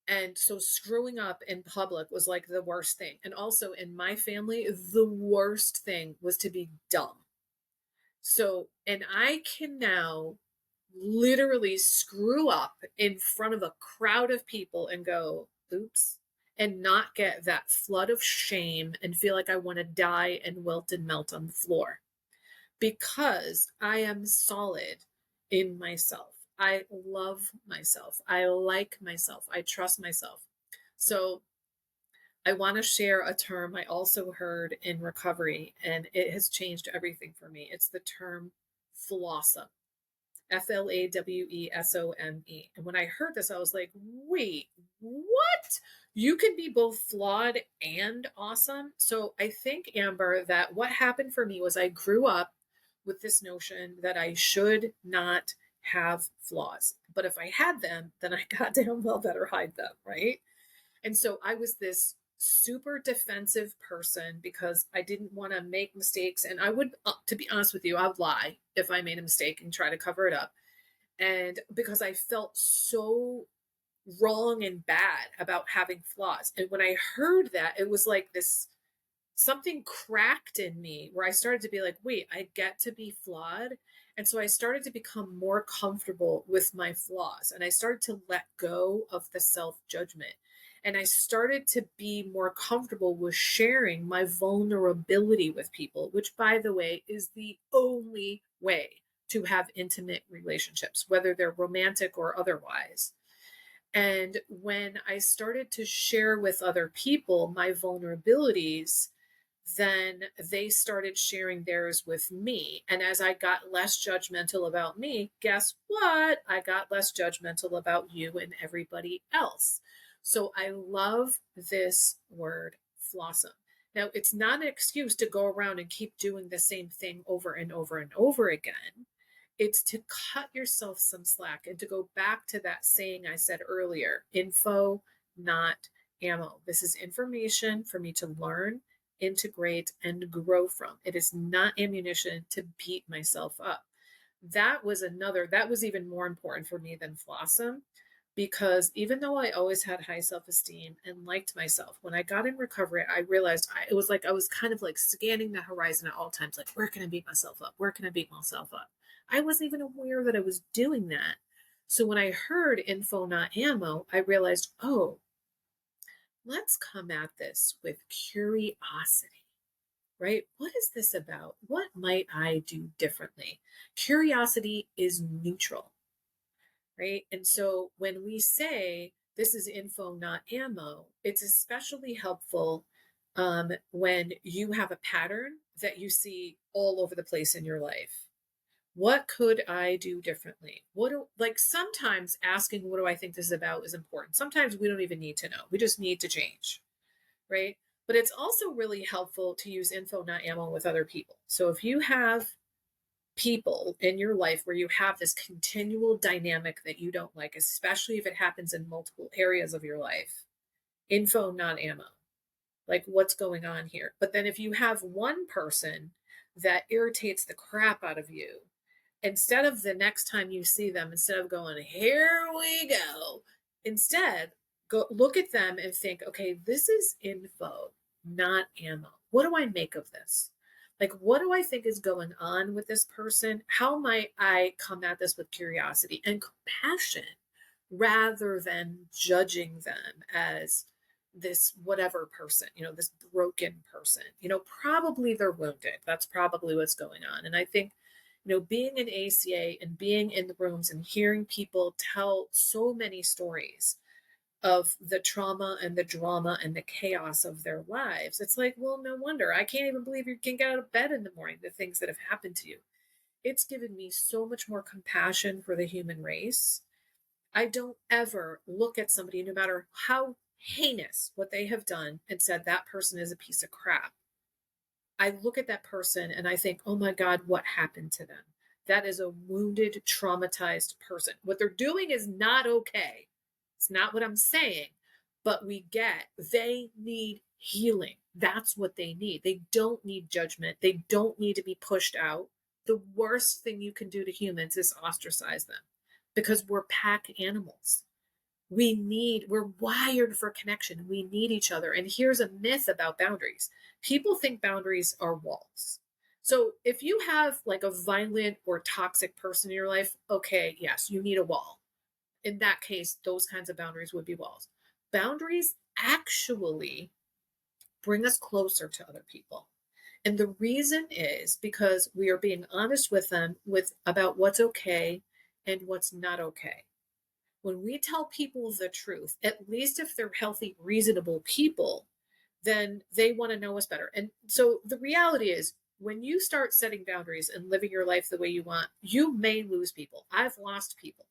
Speaker 2: And so screwing up in public was like the worst thing. And also in my family, the worst thing was to be dumb. So, and I can now literally screw up in front of a crowd of people and go, oops, and not get that flood of shame and feel like I want to die and wilt and melt on the floor, because I am solid in myself. I love myself. I like myself. I trust myself. So I want to share a term I also heard in recovery, and it has changed everything for me. It's the term flawsome. Flawesome. And when I heard this, I was like, wait, what? You can be both flawed and awesome. So I think, Amber, that what happened for me was I grew up with this notion that I should not have flaws. But if I had them, then I goddamn well better hide them, right? And so I was this super defensive person because I didn't want to make mistakes. And I would, to be honest with you, I would lie if I made a mistake and try to cover it up. And because I felt so wrong and bad about having flaws. And when I heard that, it was like this something cracked in me where I started to be like, wait, I get to be flawed. And so I started to become more comfortable with my flaws and I started to let go of the self judgment. And I started to be more comfortable with sharing my vulnerability with people, which, by the way, is the only way to have intimate relationships, whether they're romantic or otherwise. And when I started to share with other people my vulnerabilities, then they started sharing theirs with me. And as I got less judgmental about me, guess what? I got less judgmental about you and everybody else. So I love this word, flossom. Now, it's not an excuse to go around and keep doing the same thing over and over and over again. It's to cut yourself some slack and to go back to that saying I said earlier, info, not ammo. This is information for me to learn, integrate, and grow from. It is not ammunition to beat myself up. That was even more important for me than Flossom, because even though I always had high self-esteem and liked myself, when I got in recovery, I realized it was like I was kind of like scanning the horizon at all times, like, where can I beat myself up? Where can I beat myself up? I wasn't even aware that I was doing that. So when I heard info, not ammo, I realized, oh, let's come at this with curiosity, right? What is this about? What might I do differently? Curiosity is neutral, right? And so when we say this is info, not ammo, it's especially helpful when you have a pattern that you see all over the place in your life. What could I do differently? Like sometimes asking, what do I think this is about is important. Sometimes we don't even need to know. We just need to change, right? But it's also really helpful to use info, not ammo with other people. So if you have people in your life where you have this continual dynamic that you don't like, especially if it happens in multiple areas of your life, info, not ammo. Like, what's going on here? But then if you have one person that irritates the crap out of you, instead of the next time you see them, instead of going, here we go, instead, go look at them and think, okay, this is info, not ammo. What do I make of this? Like, what do I think is going on with this person? How might I come at this with curiosity and compassion rather than judging them as this whatever person, this broken person? Probably they're wounded. That's probably what's going on. And I think, being in ACA and being in the rooms and hearing people tell so many stories of the trauma and the drama and the chaos of their lives, it's like, well, no wonder. I can't even believe you can get out of bed in the morning, the things that have happened to you. It's given me so much more compassion for the human race. I don't ever look at somebody, no matter how heinous what they have done, and said that person is a piece of crap. I look at that person and I think, oh my God, what happened to them? That is a wounded, traumatized person. What they're doing is not okay. It's not what I'm saying, but they need healing. That's what they need. They don't need judgment. They don't need to be pushed out. The worst thing you can do to humans is ostracize them, because we're pack animals. We're wired for connection. We need each other. And here's a myth about boundaries. People think boundaries are walls. So if you have like a violent or toxic person in your life, okay, yes, you need a wall. In that case, those kinds of boundaries would be walls. Boundaries actually bring us closer to other people. And the reason is because we are being honest with them about what's okay and what's not okay. When we tell people the truth, at least if they're healthy, reasonable people, then they want to know us better. And so the reality is, when you start setting boundaries and living your life the way you want, you may lose people. I've lost people,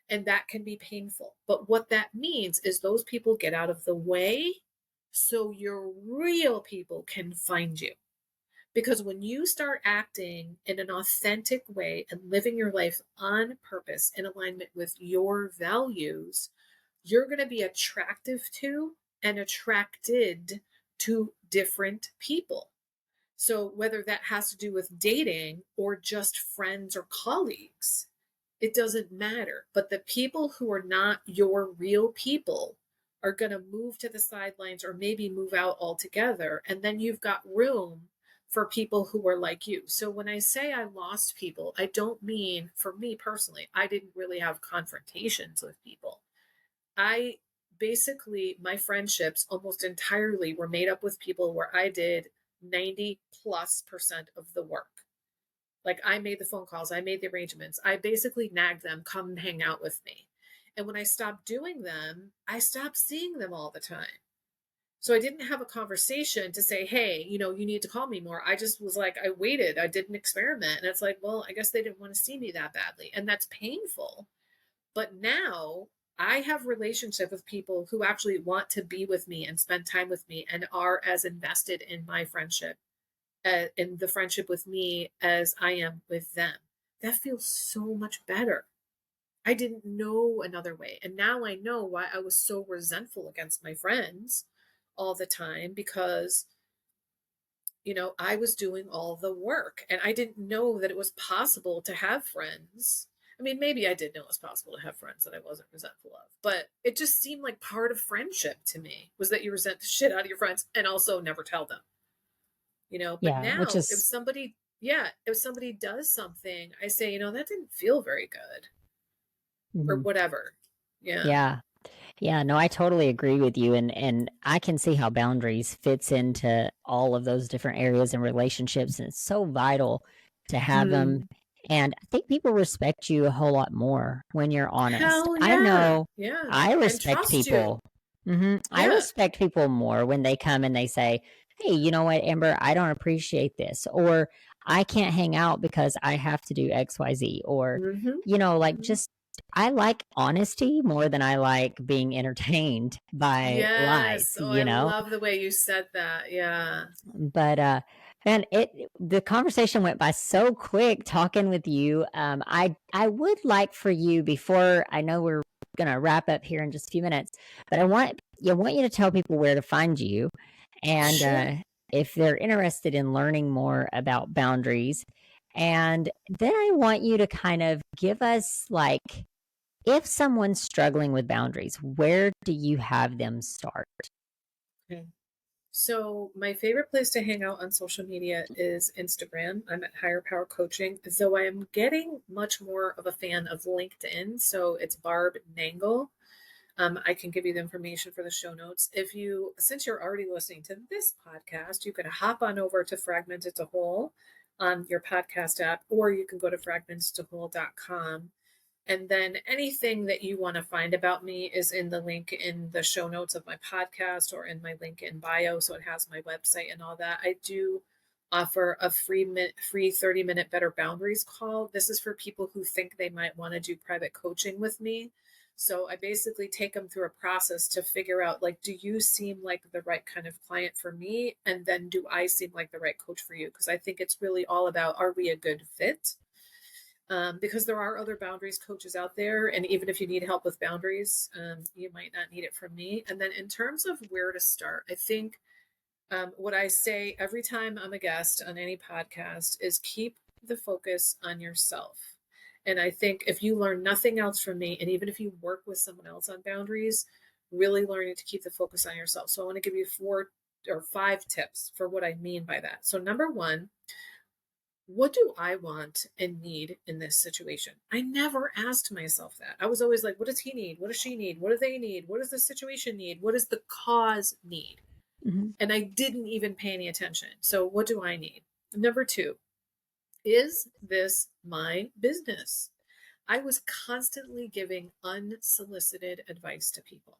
Speaker 2: and that can be painful. But what that means is those people get out of the way so your real people can find you. Because when you start acting in an authentic way and living your life on purpose in alignment with your values, you're going to be attractive to and attracted to different people. So, whether that has to do with dating or just friends or colleagues, it doesn't matter. But the people who are not your real people are going to move to the sidelines or maybe move out altogether. And then you've got room for people who are like you. So when I say I lost people, I don't mean, for me personally, I didn't really have confrontations with people. I basically, my friendships almost entirely were made up with people where I did 90+% of the work. Like, I made the phone calls, I made the arrangements. I basically nagged them, come hang out with me. And when I stopped doing them, I stopped seeing them all the time. So I didn't have a conversation to say, hey, you need to call me more. I just was like, I waited, I did an experiment. And it's like, well, I guess they didn't want to see me that badly. And that's painful. But now I have relationship with people who actually want to be with me and spend time with me and are as invested in my friendship, in the friendship with me, as I am with them. That feels so much better. I didn't know another way. And now I know why I was so resentful against my friends all the time, because I was doing all the work and I didn't know that it was possible to have friends. I mean, maybe I did know it was possible to have friends that I wasn't resentful of, but it just seemed like part of friendship to me was that you resent the shit out of your friends and also never tell them, but
Speaker 1: Yeah, which
Speaker 2: now
Speaker 1: is
Speaker 2: if somebody does something, I say, that didn't feel very good or
Speaker 1: mhm.
Speaker 2: whatever. Yeah.
Speaker 1: Yeah. Yeah, no, I totally agree with you, and I can see how boundaries fits into all of those different areas and relationships, and it's so vital to have them.
Speaker 2: Mm.
Speaker 1: And I think people respect you a whole lot more when you're honest.
Speaker 2: Hell
Speaker 1: I
Speaker 2: yeah.
Speaker 1: know
Speaker 2: Yeah.
Speaker 1: I
Speaker 2: And
Speaker 1: respect
Speaker 2: trust you.
Speaker 1: people. I
Speaker 2: Yeah.
Speaker 1: respect people more when they come and they say, "Hey, you know what, Amber, I don't appreciate this," or "I can't hang out because I have to do XYZ," or
Speaker 2: Mm-hmm.
Speaker 1: like
Speaker 2: Mm-hmm.
Speaker 1: just I like honesty more than I like being entertained by lies,
Speaker 2: Yes. Oh, I love the way you said that. Yeah.
Speaker 1: But man, the conversation went by so quick talking with you. I would like for you, before I know we're gonna wrap up here in just a few minutes, but I want you to tell people where to find you, and
Speaker 2: Sure.
Speaker 1: if they're interested in learning more about boundaries. And then I want you to kind of give us, like, if someone's struggling with boundaries, where do you have them start?
Speaker 2: Okay. So my favorite place to hang out on social media is Instagram. I'm at Higher Power Coaching, though I am getting much more of a fan of LinkedIn. So it's Barb Nangle. I can give you the information for the show notes. Since you're already listening to this podcast, you can hop on over to Fragmented to Whole on your podcast app, or you can go to fragmentedtowhole.com. And then anything that you want to find about me is in the link in the show notes of my podcast or in my LinkedIn bio. So it has my website and all that. I do offer a free 30-minute Better Boundaries call. This is for people who think they might want to do private coaching with me. So I basically take them through a process to figure out, like, do you seem like the right kind of client for me? And then do I seem like the right coach for you? Because I think it's really all about, are we a good fit? Because there are other boundaries coaches out there. And even if you need help with boundaries, you might not need it from me. And then in terms of where to start, I think what I say every time I'm a guest on any podcast is keep the focus on yourself. And I think if you learn nothing else from me, and even if you work with someone else on boundaries, really learning to keep the focus on yourself. So I want to give you 4 or 5 tips for what I mean by that. So number 1, what do I want and need in this situation? I never asked myself that. I was always like, what does he need? What does she need? What do they need? What does the situation need? What does the cause need?
Speaker 1: Mhm.
Speaker 2: And I didn't even pay any attention. So, what do I need? Number 2, is this my business? I was constantly giving unsolicited advice to people.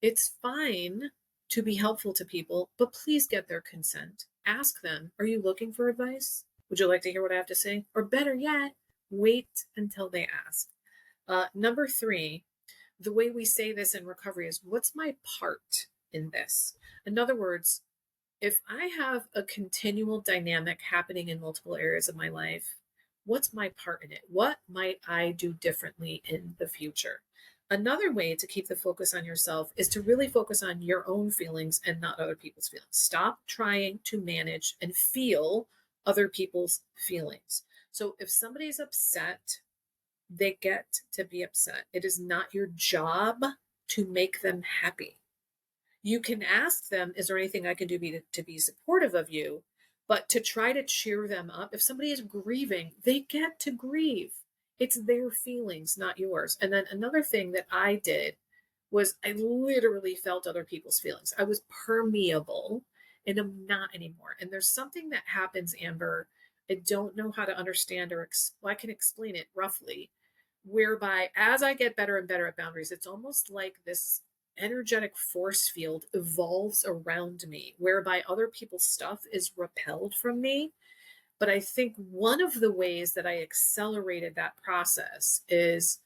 Speaker 2: It's fine to be helpful to people, but please get their consent. Ask them, are you looking for advice? Would you like to hear what I have to say? Or better yet, wait until they ask. Number 3, the way we say this in recovery is, what's my part in this? In other words, if I have a continual dynamic happening in multiple areas of my life, what's my part in it? What might I do differently in the future? Another way to keep the focus on yourself is to really focus on your own feelings and not other people's feelings. Stop trying to manage and feel other people's feelings. So if somebody's upset, they get to be upset. It is not your job to make them happy. You can ask them, is there anything I can do to be supportive of you? But to try to cheer them up, if somebody is grieving, they get to grieve. It's their feelings, not yours. And then another thing that I did was I literally felt other people's feelings. I was permeable, and I'm not anymore. And there's something that happens, Amber, I don't know how to understand I can explain it roughly, whereby as I get better and better at boundaries, it's almost like this energetic force field evolves around me, whereby other people's stuff is repelled from me. But I think one of the ways that I accelerated that process is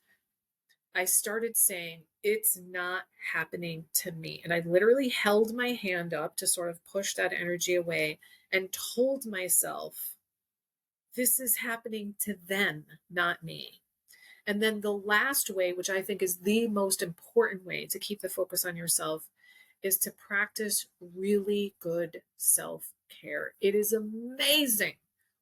Speaker 2: I started saying, it's not happening to me. And I literally held my hand up to sort of push that energy away and told myself, this is happening to them, not me. And then the last way, which I think is the most important way to keep the focus on yourself, is to practice really good self-care. It is amazing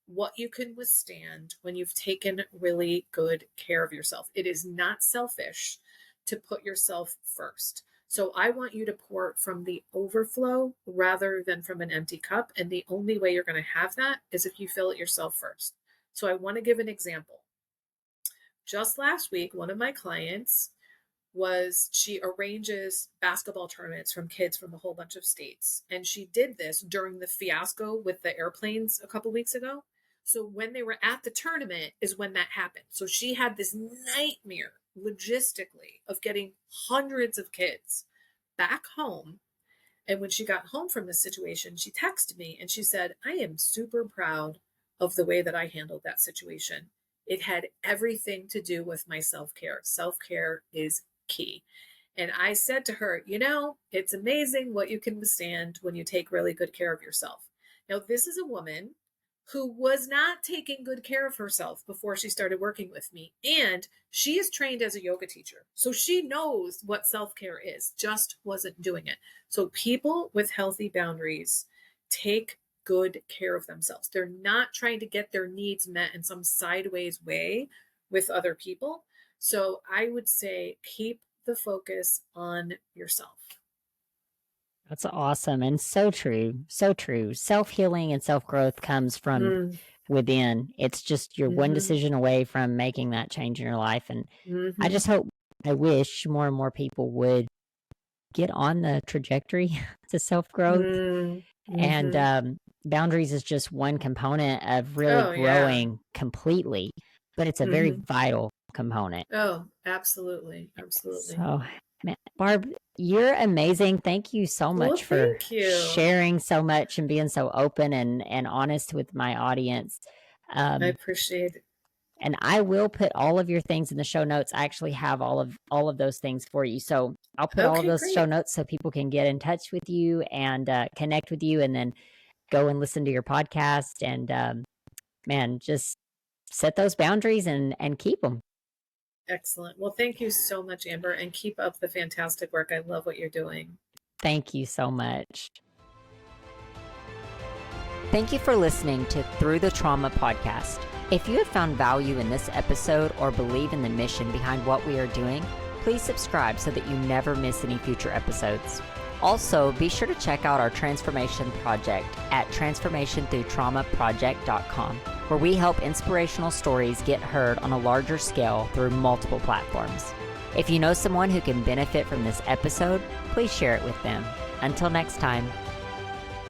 Speaker 2: what you can withstand when you've taken really good care of yourself. It is not selfish to put yourself first. So I want you to pour from the overflow rather than from an empty cup. And the only way you're going to have that is if you fill it yourself first. So I want to give an example. Just last week, one of my clients she arranges basketball tournaments from kids from a whole bunch of states. And she did this during the fiasco with the airplanes a couple weeks ago. So when they were at the tournament is when that happened. So she had this nightmare logistically of getting hundreds of kids back home. And when she got home from this situation, she texted me and she said, I am super proud of the way that I handled that situation. It had everything to do with my self-care. Self-care is key. And I said to her, it's amazing what you can withstand when you take really good care of yourself. Now, this is a woman who was not taking good care of herself before she started working with me. And she is trained as a yoga teacher. So she knows what self-care is, just wasn't doing it. So people with healthy boundaries take good care of themselves. They're not trying to get their needs met in some sideways way with other people. So I would say keep the focus on yourself.
Speaker 1: That's awesome and so true. So true. Self-healing and self-growth comes from within. It's just you're one decision away from making that change in your life. And I wish more and more people would get on the trajectory to self-growth. And boundaries is just one component of really growing completely, but it's a very vital component.
Speaker 2: Oh, absolutely. Absolutely.
Speaker 1: So, man, Barb, you're amazing. Thank you so much for sharing so much and being so open and honest with my audience.
Speaker 2: I appreciate it.
Speaker 1: And I will put all of your things in the show notes. I actually have all of those things for you. So I'll put all of those show notes so people can get in touch with you and connect with you, and then go and listen to your podcast. And man, just set those boundaries and keep them.
Speaker 2: Excellent. Well, thank you so much, Amber, and keep up the fantastic work. I love what you're doing.
Speaker 1: Thank you so much. Thank you for listening to Through the Trauma podcast. If you have found value in this episode or believe in the mission behind what we are doing, please subscribe so that you never miss any future episodes. Also, be sure to check out our transformation project at transformationthroughtraumaproject.com, where we help inspirational stories get heard on a larger scale through multiple platforms. If you know someone who can benefit from this episode, please share it with them. Until next time.